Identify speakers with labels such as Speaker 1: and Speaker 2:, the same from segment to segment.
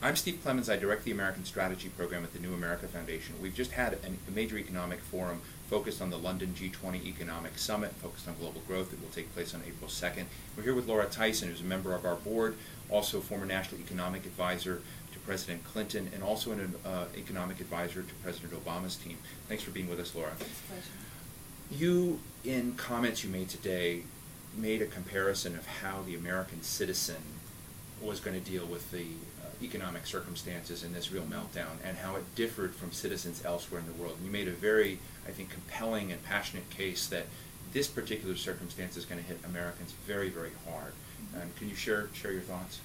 Speaker 1: I'm Steve Clemons. I direct the American Strategy Program at the New America Foundation. We've just had a major economic forum focused on the London G20 Economic Summit, focused on global growth. It will take place on April 2nd. We're here with Laura Tyson, who's a member of our board, also former National Economic Advisor to President Clinton, and also an economic advisor to President Obama's team. Thanks for being with us, Laura.
Speaker 2: It's a pleasure.
Speaker 1: You, in comments you made today, made a comparison of how the American citizen was going to deal with the economic circumstances in this real meltdown, and how it differed from citizens elsewhere in the world. And you made a very, I think, compelling and passionate case that this particular circumstance is going to hit Americans very, very hard. And can you share your thoughts?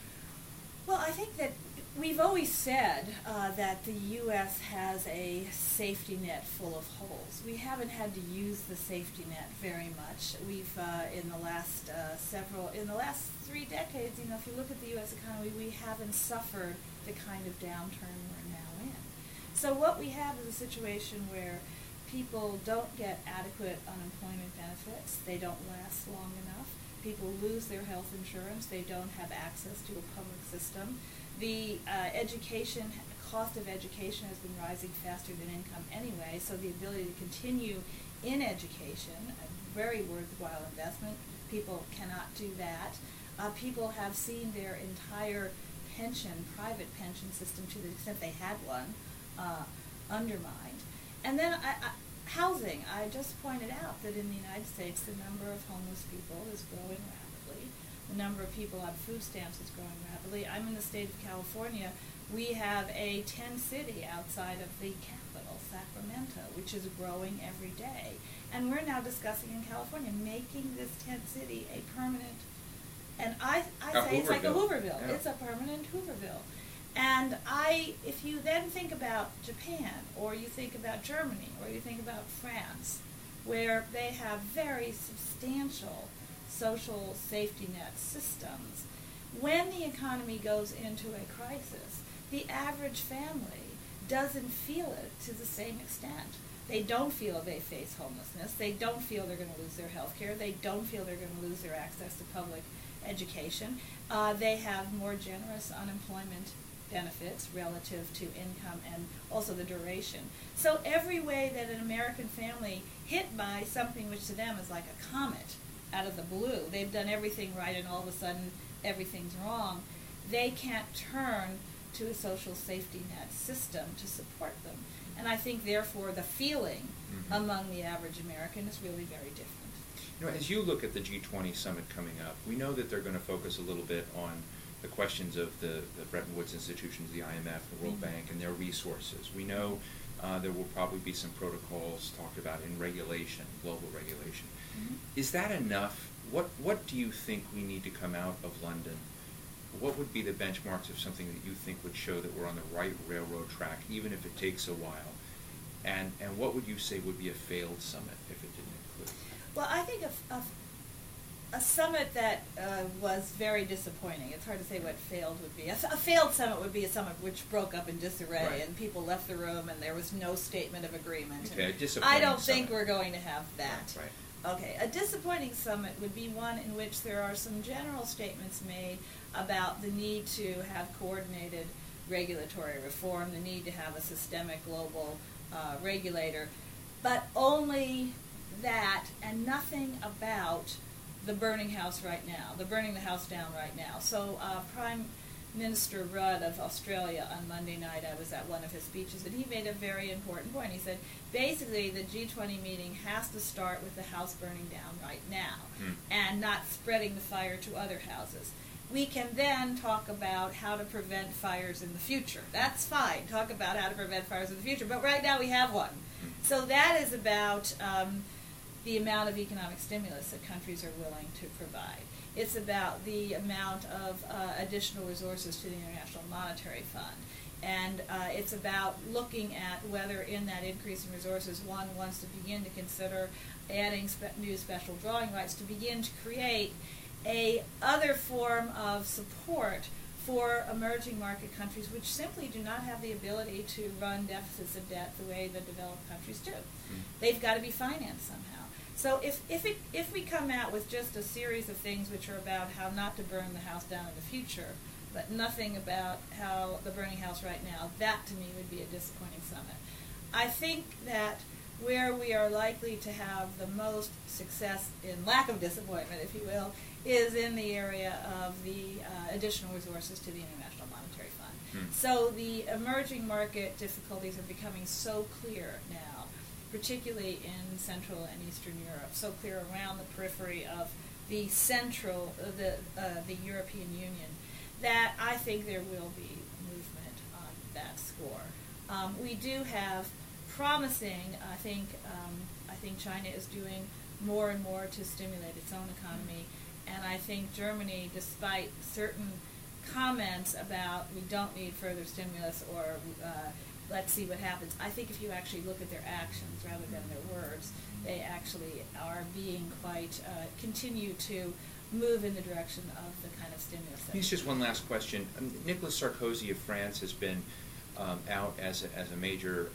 Speaker 2: Well, I think that we've always said that the U.S. has a safety net full of holes. We haven't had to use the safety net very much. We've in the last 3 decades, if you look at the U.S. economy, we haven't suffered the kind of downturn we're now in. So what we have is a situation where people don't get adequate unemployment benefits. They don't last long enough. People lose their health insurance. They don't have access to a public system. The cost of education has been rising faster than income anyway, so the ability to continue in education, a very worthwhile investment, people cannot do that. People have seen their entire private pension system, to the extent they had one, undermined. And then housing. I just pointed out that in the United States, the number of homeless people is growing rapidly. The number of people on food stamps is growing rapidly. I'm in the state of California. We have a tent city outside of the capital, Sacramento, which is growing every day. And we're now discussing in California making this tent city a permanent, and I say it's like a Hooverville.
Speaker 1: Yeah.
Speaker 2: It's a permanent Hooverville. And if you then think about Japan, or you think about Germany, or you think about France, where they have very substantial social safety net systems, when the economy goes into a crisis, the average family doesn't feel it to the same extent. They don't feel they face homelessness. They don't feel they're going to lose their health care. They don't feel they're going to lose their access to public education. They have more generous unemployment benefits relative to income and also the duration. So every way that an American family hit by something which to them is like a comet out of the blue, they've done everything right and all of a sudden everything's wrong, they can't turn to a social safety net system to support them. And I think therefore the feeling among the average American is really very different.
Speaker 1: As you look at the G20 Summit coming up, we know that they're going to focus a little bit on the questions of the Bretton Woods institutions, the IMF, the World Bank, and their resources. We know there will probably be some protocols talked about in regulation, global regulation. Is that enough? What do you think we need to come out of London? What would be the benchmarks of something that you think would show that we're on the right railroad track, even if it takes a while? And what would you say would be a failed summit if it didn't include?
Speaker 2: Well, I think a summit that was very disappointing. It's hard to say what failed would be. A failed summit would be a summit which broke up in disarray,
Speaker 1: right,
Speaker 2: and people left the room and there was no statement of agreement.
Speaker 1: Okay, a disappointing
Speaker 2: I don't
Speaker 1: summit.
Speaker 2: think we're going to have that.
Speaker 1: Right.
Speaker 2: Okay, a disappointing summit would be one in which there are some general statements made about the need to have coordinated regulatory reform, the need to have a systemic global regulator, but only that and nothing about the burning house right now, the burning the house down right now. So Prime Minister Rudd of Australia on Monday night, I was at one of his speeches, and he made a very important point. He said, basically, the G20 meeting has to start with the house burning down right now and not spreading the fire to other houses. We can then talk about how to prevent fires in the future. That's fine. Talk about how to prevent fires in the future. But right now we have one. So that is about the amount of economic stimulus that countries are willing to provide. It's about the amount of additional resources to the International Monetary Fund. And it's about looking at whether in that increase in resources one wants to begin to consider adding new special drawing rights to begin to create a other form of support for emerging market countries which simply do not have the ability to run deficits of debt the way the developed countries do. They've got to be financed somehow. So if we come out with just a series of things which are about how not to burn the house down in the future, but nothing about how the burning house right now. That to me would be a disappointing summit. I think that where we are likely to have the most success in lack of disappointment, if you will, is in the area of the additional resources to the International Monetary Fund. So the emerging market difficulties are becoming so clear now, particularly in Central and Eastern Europe, so clear around the periphery of the the European Union, that I think there will be movement on that score. We do have promising. I think China is doing more and more to stimulate its own economy, and I think Germany, despite certain comments about we don't need further stimulus or let's see what happens, I think if you actually look at their actions rather than their words, they actually are being quite continue to move in the direction of the kind of stimulus.
Speaker 1: Here's just one last question. Nicolas Sarkozy of France has been out as a major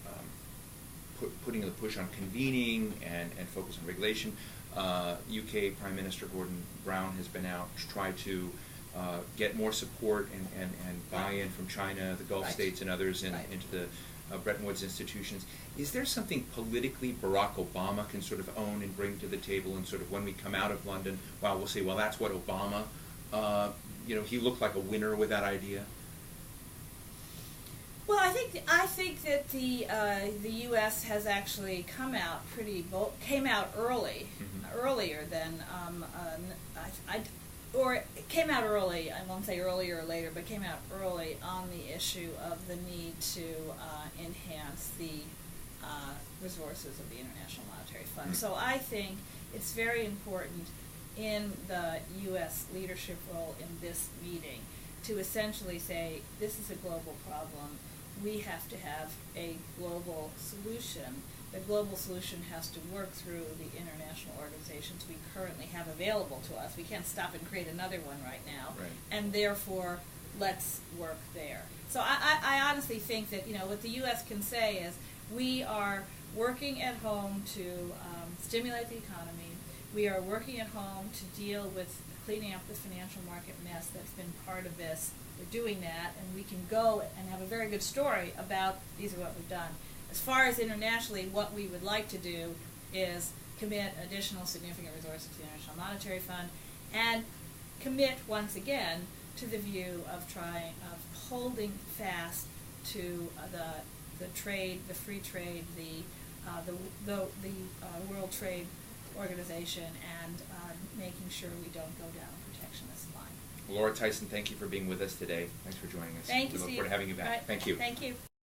Speaker 1: putting the push on convening and focus on regulation. UK Prime Minister Gordon Brown has been out to try to get more support and buy-in from China, the Gulf states, and others into the Bretton Woods institutions. Is there something politically Barack Obama can sort of own and bring to the table, and sort of when we come out of London, we'll say, well, that's what Obama, he looked like a winner with that idea?
Speaker 2: Well, I think that the U.S. has actually come out came out early, earlier than or it came out early. I won't say earlier or later, but came out early on the issue of the need to enhance the resources of the International Monetary Fund. So I think it's very important in the U.S. leadership role in this meeting to essentially say this is a global problem. We have to have a global solution. The global solution has to work through the international organizations we currently have available to us. We can't stop and create another one right now.
Speaker 1: Right.
Speaker 2: And therefore, let's work there. So I honestly think that what the U.S. can say is we are working at home to stimulate the economy. We are working at home to deal with cleaning up the financial market mess that's been part of this. We're doing that, and we can go and have a very good story about these are what we've done. As far as internationally, what we would like to do is commit additional significant resources to the International Monetary Fund and commit once again to the view of holding fast to the trade, the free trade, the World Trade Organization, and making sure we don't go down a protectionist line.
Speaker 1: Laura Tyson, thank you for being with us today. Thanks for joining us.
Speaker 2: Thank you,
Speaker 1: We look
Speaker 2: Steve.
Speaker 1: forward to having you back.
Speaker 2: Right.
Speaker 1: Thank you.
Speaker 2: Thank you.